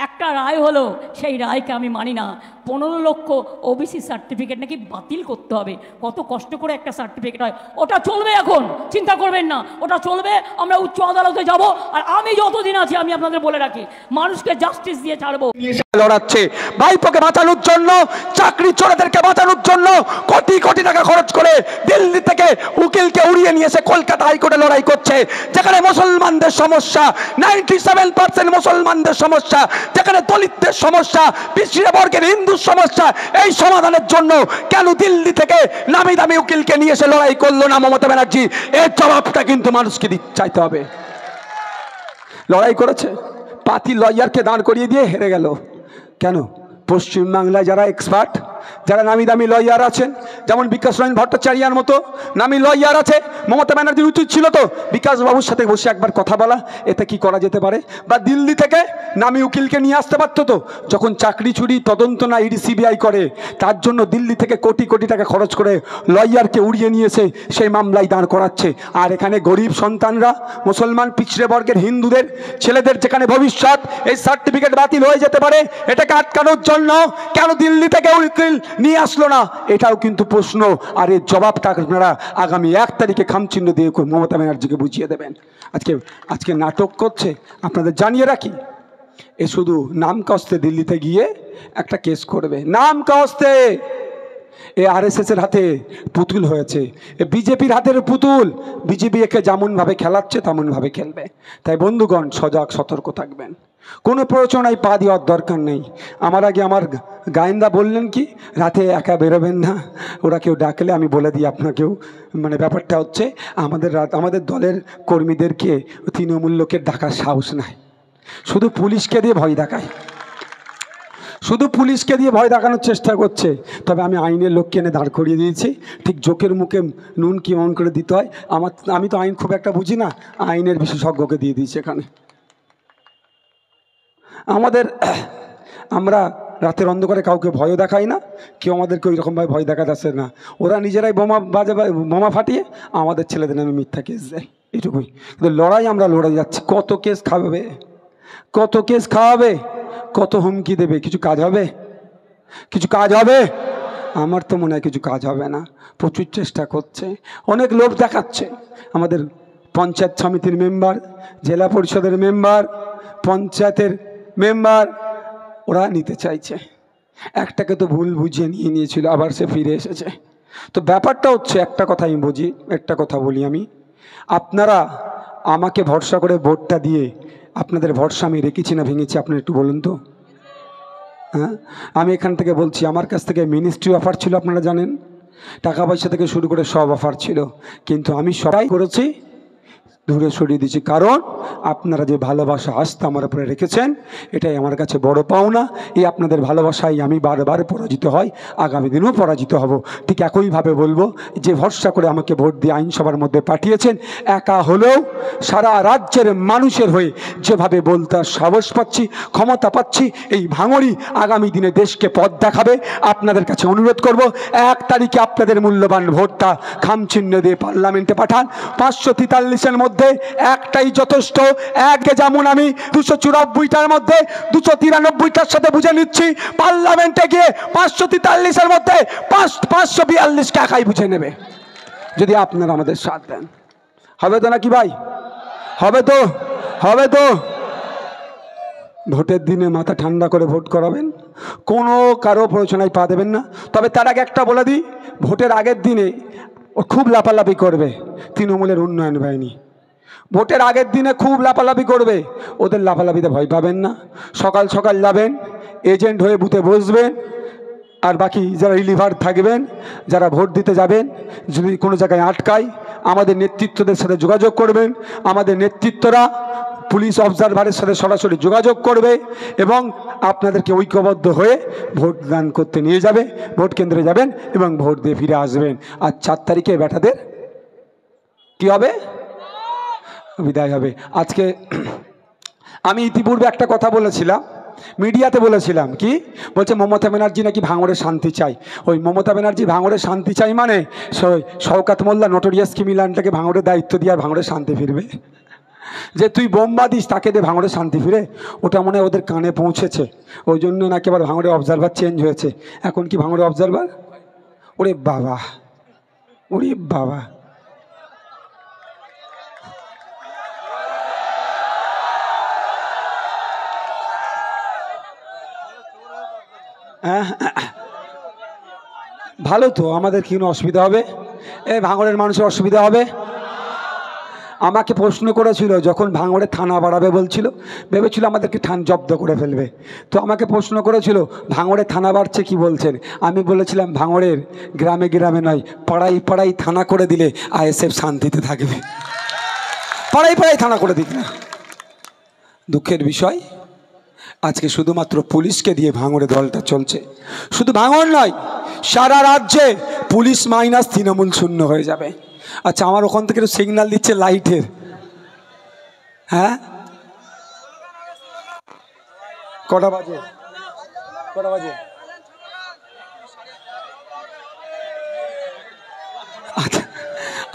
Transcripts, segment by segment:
একটা রায় হলো, সেই রায়কে আমি মানি না। 15 লক্ষ ওবিসি সার্টিফিকেট নাকি বাতিল করতে হবে। কত কষ্ট করে একটা সার্টিফিকেট হয়, ওটা চলবে। এখন চিন্তা করবেন না, ওটা চলবে। আমরা উচ্চ আদালতে যাব, আর আমি যতদিন আছি আমি আপনাদের বলে রাখি, মানুষকে জাস্টিস দিয়ে ছাড়বো। লড়াচ্ছে ভাইপোকে বাঁচানোর জন্য, চাকরি চোরেদেরকে বাঁচানোর জন্য কোটি কোটি টাকা খরচ করে দিল্লি থেকে উকিলকে উড়িয়ে নিয়ে এসে কলকাতা হাইকোর্টে লড়াই করছে, যেখানে মুসলমানদের সমস্যা 97% মুসলমানদের সমস্যা, যেখানে দলিতদের সমস্যা, পিছিয়ে বর্গের হিন্দু সমস্যা। এই সমাধানের জন্য কেন দিল্লি থেকে নামি দামি উকিলকে নিয়ে এসে লড়াই করলো না মমতা ব্যানার্জি? এর জবাবটা কিন্তু মানুষকে চাইতে হবে। লড়াই করেছে, পাতি লয়ারকে দাঁড় করিয়ে দিয়ে হেরে গেল। কেন? পশ্চিমবাংলায় যারা এক্সপার্ট, যারা নামি দামি লয়ার আছেন, যেমন বিকাশ রঞ্জন ভট্টাচার্যের মতো নামি লয়ার আছে, মমতা ব্যানার্জির উচিত ছিল তো বিকাশবাবুর সাথে বসে একবার কথা বলা, এতে কি করা যেতে পারে। বা দিল্লি থেকে নামি উকিলকে নিয়ে আসতে পারতো তো। যখন চাকরি চুরি তদন্ত না ইডি সিবিআই করে, তার জন্য দিল্লি থেকে কোটি কোটি টাকা খরচ করে লয়ারকে উড়িয়ে নিয়েছে, সেই মামলায় দাঁড় করাচ্ছে। আর এখানে গরিব সন্তানরা, মুসলমান পিছড়ে বর্গের হিন্দুদের ছেলেদের যেখানে ভবিষ্যৎ, এই সার্টিফিকেট বাতিল হয়ে যেতে পারে, এটাকে আটকানোর জন্য কেন দিল্লি থেকে উকিল নিয়ে আসলো না? এটাও কিন্তু প্রশ্ন। আর এর জবাবটা আপনারা আগামী 1 তারিখে খামচিহ্ন দিয়ে মমতা ব্যানার্জিকে বুঝিয়ে দেবেন। আজকে নাটক করছে, আপনাদের জানিয়ে রাখি, এ শুধু নাম কাস্তে দিল্লিতে গিয়ে একটা কেস করবে, নাম কাস্তে। এ আরএসএস এর হাতে পুতুল হয়েছে, এ বিজেপির হাতের পুতুল। বিজেপি একে যেমনভাবে খেলাচ্ছে তেমনভাবে খেলবে। তাই বন্ধুগণ, সজাগ সতর্ক থাকবেন। কোনো প্ররোচনায় পা দেওয়ার দরকার নেই। আমার আগে আমার গায়েন্দা বললেন কি, রাতে একা বেরোবেন না, ওরা কেউ ডাকলে আমি বলে দিই আপনাকেও। মানে ব্যাপারটা হচ্ছে, আমাদের দলের কর্মীদেরকে তৃণমূল লোকের ডাকার সাহস নাই, শুধু পুলিশকে দিয়ে ভয় দেখায়, শুধু পুলিশকে দিয়ে ভয় দেখানোর চেষ্টা করছে। তবে আমি আইনের লোককে এনে দাঁড় করিয়ে দিয়েছি, ঠিক জোকের মুখে নুন কেমন করে দিতে হয়। আমি তো আইন খুব একটা বুঝি না, আইনের বিশেষজ্ঞকে দিয়ে দিয়েছি এখানে। আমরা রাতের অন্ধকারে কাউকে ভয়ও দেখাই না, কেউ আমাদেরকে ওই রকমভাবে ভয় দেখা যাচ্ছে না। ওরা নিজেরাই বোমা ফাটিয়ে আমাদের ছেলেদের নামে মিথ্যা কেস দেয়, এটুকুই। কিন্তু লড়াই আমরা লড়াই যাচ্ছি। কত কেস খাওয়াবে, কত কেস খাওয়াবে, কত হুমকি দেবে? কিছু কাজ হবে? কিছু কাজ হবে? আমার তো মনে হয় কিছু কাজ হবে না। প্রচুর চেষ্টা করছে, অনেক লোভ দেখাচ্ছে। আমাদের পঞ্চায়েত সমিতির মেম্বার, জেলা পরিষদের মেম্বার, পঞ্চায়েতের মেম্বার, ওরা নিতে চাইছে। একটাকে তো ভুল বুঝিয়ে নিয়েছিল, আবার সে ফিরে এসেছে। তো ব্যাপারটা হচ্ছে, একটা কথা আমি বুঝি, একটা কথা বলি আমি, আপনারা আমাকে ভরসা করে ভোটটা দিয়ে, আপনাদের ভরসা আমি রেখেছি না ভেঙেছি আপনারা একটু বলুন তো। হ্যাঁ, আমি এখান থেকে বলছি, আমার কাছ থেকে মিনিস্ট্রি অফার ছিল, আপনারা জানেন, টাকা পয়সা থেকে শুরু করে সব অফার ছিল, কিন্তু আমি সবাই করেছি, দূরে সরিয়ে দিয়েছি। কারণ আপনারা যে ভালোবাসা আস্থা আমার উপরে রেখেছেন, এটাই আমার কাছে বড় পাওনা। এই আপনাদের ভালোবাসায় আমি বারবার পরাজিত হই, আগামী দিনেও পরাজিত হব। ঠিক একইভাবে বলবো, যে ভরসা করে আমাকে ভোট দিয়ে আইনসভার মধ্যে পাঠিয়েছেন, একা হলেও সারা রাজ্যের মানুষের হয়ে যেভাবে বলতে সাহস পাচ্ছি, ক্ষমতা পাচ্ছি, এই ভাঙড়ি আগামী দিনে দেশকে পথ দেখাবে। আপনাদের কাছে অনুরোধ করব, 1 তারিখে আপনাদের মূল্যবান ভোটটা খামচিহ্ন দিয়ে পার্লামেন্টে পাঠান। 543-এর মধ্যে একটাই যথেষ্ট। এককে যেমন আমি 294টার মধ্যে 293টার সাথে বুঝে নিচ্ছি, পার্লামেন্টে গিয়ে 543-এর মধ্যে 542কে একাই বুঝে নেবে, যদি আপনারা আমাদের সাথ দেন। হবে তো নাকি ভাই? হবে তো? হবে তো? ভোটের দিনে মাথা ঠান্ডা করে ভোট করাবেন, কোনো কারো প্ররোচনায় পা দেবেন না। তবে তার আগে একটা বলে দিই, ভোটের আগের দিনে ও খুব লাফালাফি করবে তৃণমূলের উন্নয়ন বাহিনী। ভোটের আগের দিনে খুব লাফালাফি করবে, ওদের লাফালাফিতে ভয় পাবেন না। সকাল সকাল যাবেন, এজেন্ট হয়ে বুথে বসবেন, আর বাকি যারা রিলিভার থাকবেন, যারা ভোট দিতে যাবেন, যদি কোনো জায়গায় আটকায়, আমাদের নেতৃত্বদের সাথে যোগাযোগ করবেন। আমাদের নেতৃত্বরা পুলিশ অবজারভারের সাথে সরাসরি যোগাযোগ করবে এবং আপনাদেরকে ঐক্যবদ্ধ হয়ে ভোট দান করতে নিয়ে যাবে। ভোট কেন্দ্রে যাবেন এবং ভোট দিয়ে ফিরে আসবেন। আর 4 তারিখে ব্যাটাদের কি হবে? বিদায় হবে। আজকে আমি ইতিপূর্বে একটা কথা বলেছিলাম, মিডিয়াতে বলেছিলাম, কি বলছে, মমতা ব্যানার্জি নাকি ভাঙড়ে শান্তি চাই। ওই মমতা ব্যানার্জি ভাঙড়ে শান্তি চাই মানে শওকত মোল্লা নটোরিয়াস ক্রিমিনালটাকে ভাঙড়ের দায়িত্ব দিয়ে আর ভাঙড়ে শান্তি ফিরবে? যে তুই বোম্বা দিস তাকে দে ভাঙড়ে শান্তি ফিরে, ওটা মনে হয় ওদের কানে পৌঁছেছে, ওই জন্য নাকি আবার ভাঙড়ে অবজারভার চেঞ্জ হয়েছে। এখন কি ভাঙড়ে অবজারভার? ওরে বাবা, ওরে বাবা, হ্যাঁ ভালো তো, আমাদের কি কোনো অসুবিধা হবে? ভাঙড়ের মানুষের অসুবিধা হবে? আমাকে প্রশ্ন করেছিল যখন ভাঙড়ে থানা বাড়াবে বলছিল, ভেবেছিল আমাদেরকে জব্দ করে ফেলবে। তো আমাকে প্রশ্ন করেছিল ভাঙড়ে থানা বাড়ছে কি বলছেন? আমি বলেছিলাম ভাঙড়ের গ্রামে গ্রামে নয়, পাড়ায় পাড়ায় থানা করে দিলে আইএসএফ শান্তিতে থাকবে। পাড়ায় পাড়ায় থানা করে দিক না। দুঃখের বিষয় আজকে শুধুমাত্র পুলিশকে দিয়ে ভাঙড়ে দলটা চলছে। শুধু ভাঙড় নয়, সারা রাজ্যে পুলিশ মাইনাস তৃণমূল শূন্য হয়ে যাবে। আচ্ছা, আমার ওখান থেকে সিগন্যাল দিচ্ছে লাইটের, হ্যাঁ কটা বাজে? কটা বাজে?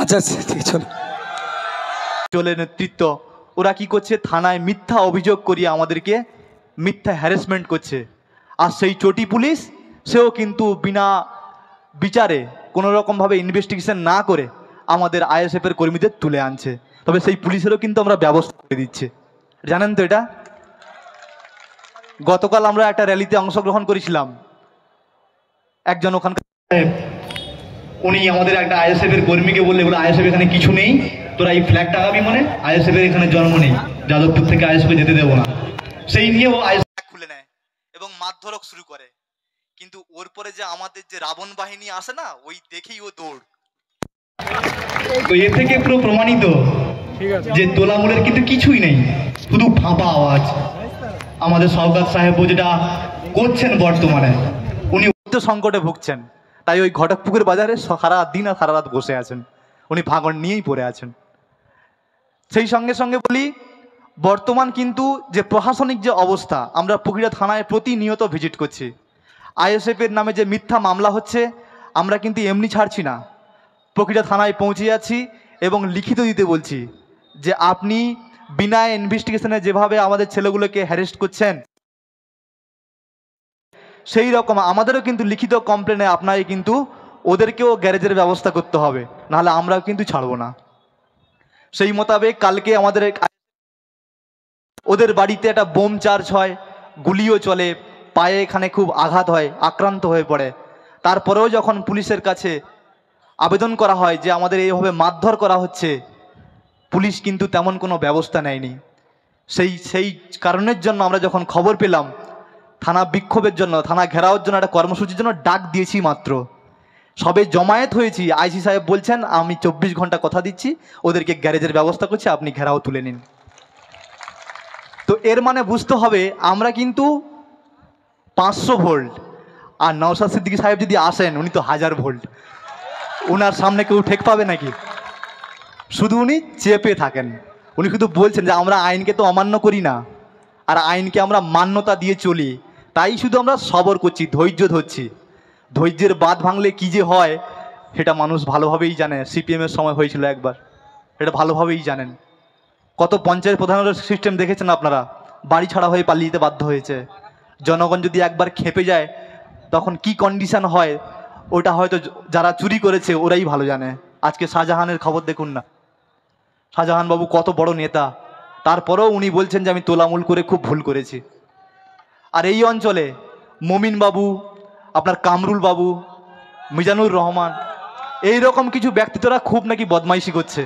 আচ্ছা আচ্ছা ঠিক চলো। চলে নেতৃত্ব ওরা কি করছে, থানায় মিথ্যা অভিযোগ করিয়ে আমাদেরকে মিথ্যা হ্যারাসমেন্ট করছে। আর সেই চটি পুলিশ সেও কিন্তু বিনা বিচারে কোনো রকমভাবে ইনভেস্টিগেশন না করে আমাদের আইএসএফের কর্মীদের তুলে আনছে। তবে সেই পুলিশেরও কিন্তু আমরা ব্যবস্থা করে দিচ্ছি, জানেন তো এটা। গতকাল আমরা একটা র্যালিতে অংশগ্রহণ করেছিলাম, একজন ওখানকার উনি আমাদের একটা আইএসএফের কর্মীকে বললে, বলে আইএসএফ এখানে কিছু নেই, তোরা এই ফ্ল্যাগ টাকাবি, মানে আইএসএফ এর এখানে জন্ম নেই, যাদবপুর থেকে আইএসএফ যেতে দেবো না। সেই নিয়ে ও আইএসএফ খুলে নেয় এবং মারধরক শুরু করে। কিন্তু ওর পরে যে আমাদের যে রাবণ বাহিনী আসে না, ওই দেখেই ও দৌড়। তো এর থেকে পুরো প্রমাণিত যে তোলামূলের কিন্তু কিছুই নেই, শুধু ফাঁপা আওয়াজ। আমাদের সওগাত সাহেব যেটা করছেন বর্তমানে, উনি উচ্চ সংকটে ভুগছেন, তাই ওই ঘটকপুকুর বাজারে সারা দিন আর সারা রাত বসে আছেন, উনি ভাঙড় নিয়েই পড়ে আছেন। সেই সঙ্গে সঙ্গে বলি, বর্তমান কিন্তু যে প্রশাসনিক যে অবস্থা, আমরা পুকুরিয়া থানায় প্রতিনিয়ত ভিজিট করছি। আইএসএফ এর নামে যে মিথ্যা মামলা হচ্ছে, আমরা কিন্তু এমনি ছাড়ছি না, পুকুরিয়া থানায় পৌঁছে যাচ্ছি এবং লিখিত দিতে বলছি যে আপনি বিনা ইনভেস্টিগেশনে যেভাবে আমাদের ছেলেগুলোকে হ্যারেস্ট করছেন, সেই রকম আমাদেরও কিন্তু লিখিত কমপ্লেনে আপনাকে কিন্তু ওদেরকেও গ্যারেজের ব্যবস্থা করতে হবে, নাহলে আমরাও কিন্তু ছাড়বো না। সেই মোতাবেক কালকে আমাদের ওদের বাড়িতে একটা বোম চার্জ হয়, গুলিও চলে, পায়ে এখানে খুব আঘাত হয়, আক্রান্ত হয়ে পড়ে। তারপরেও যখন পুলিশের কাছে আবেদন করা হয় যে আমাদের এইভাবে মারধর করা হচ্ছে, পুলিশ কিন্তু তেমন কোনো ব্যবস্থা নেয়নি। সেই কারণের জন্য আমরা যখন খবর পেলাম, থানা বিক্ষোভের জন্য, থানা ঘেরাওর জন্য একটা কর্মসূচির জন্য ডাক দিয়েছি মাত্র। সবে জমায়েত হয়েছি, আইসি সাহেব বলছেন আমি 24 ঘন্টা কথা দিচ্ছি, ওদেরকে গ্যারেজের ব্যবস্থা করছি, আপনি ঘেরাও তুলে নিন। তো এর মানে বুঝতে হবে আমরা কিন্তু 500 ভোল্ট, আর নওশাদ সিদ্দিকী সাহেব যদি আসেন উনি তো 1000 ভোল্ট, ওনার সামনে কেউ ঠেক পাবে নাকি? শুধু উনি চেপে থাকেন, উনি শুধু বলছেন যে আমরা আইনকে তো অমান্য করি না, আর আইনকে আমরা মান্যতা দিয়ে চলি, তাই শুধু আমরা সবর করছি, ধৈর্য ধরছি। ধৈর্যের বাঁধ ভাঙলে কি যে হয় সেটা মানুষ ভালোভাবেই জানে। সিপিএমের সময় হয়েছিল একবার, এটা ভালোভাবেই জানেন। কত পঞ্চায়েত প্রধানের সিস্টেম দেখেছেন আপনারা, বাড়ি ছাড়া হয়ে পালিয়ে যেতে বাধ্য হয়েছে। জনগণ যদি একবার খেপে যায় তখন কি কন্ডিশন হয়, ওটা হয়তো যারা চুরি করেছে ওরাই ভালো জানে। আজকে শাহজাহানের খবর দেখুন না, শাহজাহান বাবু কত বড় নেতা, তারপরেও উনি বলছেন যে আমি তোলামূল করে খুব ভুল করেছি। আর এই অঞ্চলে মমিন বাবু, আপনার কামরুল বাবু, মিজানুর রহমান, এই রকম কিছু ব্যক্তিত্বরা খুব নাকি বদমাইশি করছে।